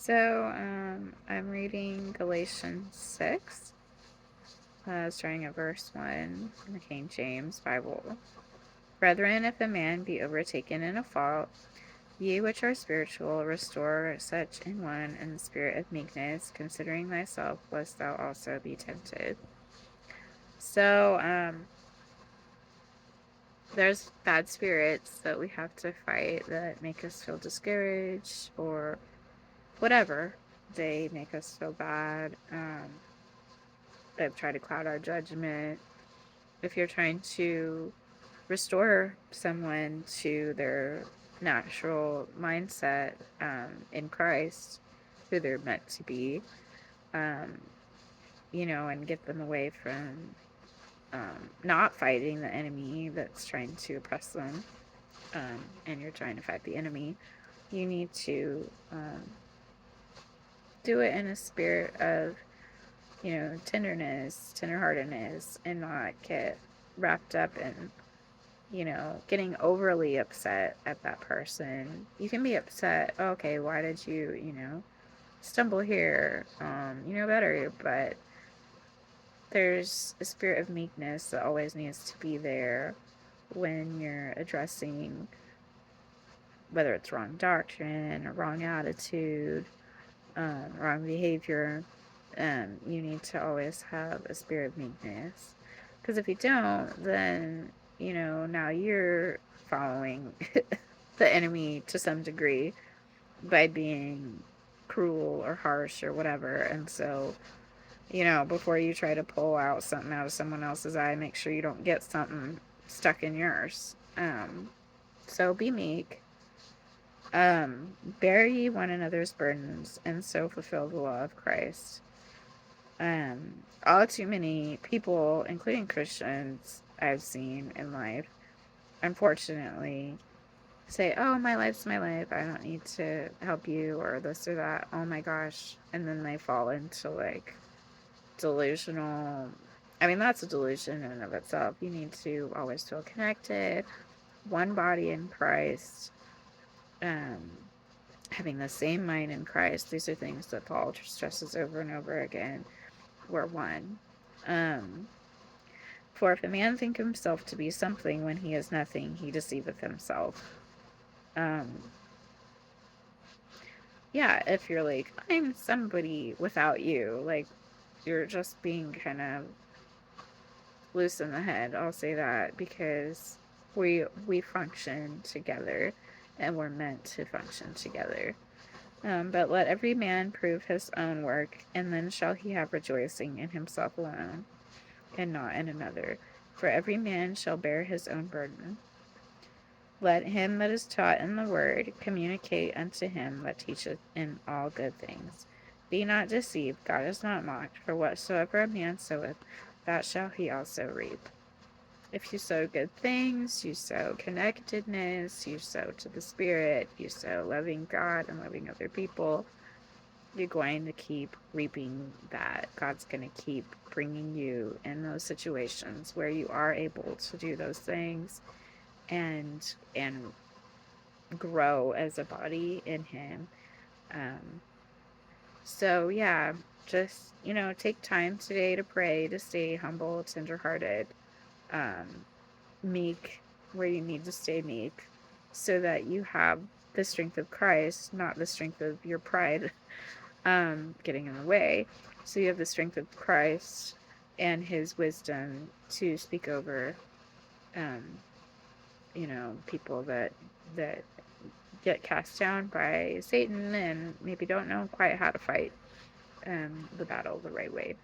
I'm reading Galatians 6, starting at verse 1 in the King James Bible. Brethren, if a man be overtaken in a fault, ye which are spiritual, restore such an one in the spirit of meekness, considering thyself, lest thou also be tempted. So, there's bad spirits that we have to fight that make us feel discouraged or whatever. They make us feel bad. That try to cloud our judgment. If you're trying to restore someone to their natural mindset in Christ, who they're meant to be, um, and get them away from not fighting the enemy that's trying to oppress them, and you're trying to fight the enemy, you need to do it in a spirit of tenderness, tenderheartedness, and not get wrapped up in, getting overly upset at that person. You can be upset, okay, why did you, stumble here? You know better, but there's a spirit of meekness that always needs to be there when you're addressing whether it's wrong doctrine or wrong attitude, wrong behavior. You need to always have a spirit of meekness. Because if you don't, then, now you're following the enemy to some degree by being cruel or harsh or whatever. And so, before you try to pull out something out of someone else's eye, make sure you don't get something stuck in yours. So be meek. Bear ye one another's burdens, and so fulfill the law of Christ. All too many people, including Christians, I've seen in life, unfortunately, say, "Oh, my life's my life. I don't need to help you," or this or that. Oh my gosh. And then they fall into like delusional. I mean, that's a delusion in and of itself. You need to always feel connected, one body in Christ, um, having the same mind in Christ. These are things that Paul stresses over and over again. We're one. Um, For if a man think himself to be something when he is nothing, he deceiveth himself. Um, yeah, if you're like, I'm somebody without you, like you're just being kind of loose in the head. I'll say that because we function together and we're meant to function together. But let every man prove his own work, and then shall he have rejoicing in himself alone, and not in another. For every man shall bear his own burden. Let him that is taught in the word communicate unto him that teacheth in all good things. Be not deceived, God is not mocked, for whatsoever a man soweth, that shall he also reap. If you sow good things, you sow connectedness, you sow to the Spirit, you sow loving God and loving other people, you're going to keep reaping that. God's going to keep bringing you in those situations where you are able to do those things and grow as a body in Him. Um, so yeah, just take time today to pray, to stay humble, tenderhearted, um, meek where you need to stay meek, so that you have the strength of Christ, not the strength of your pride getting in the way. So you have the strength of Christ and His wisdom to speak over, um, people that get cast down by Satan and maybe don't know quite how to fight the battle the right way.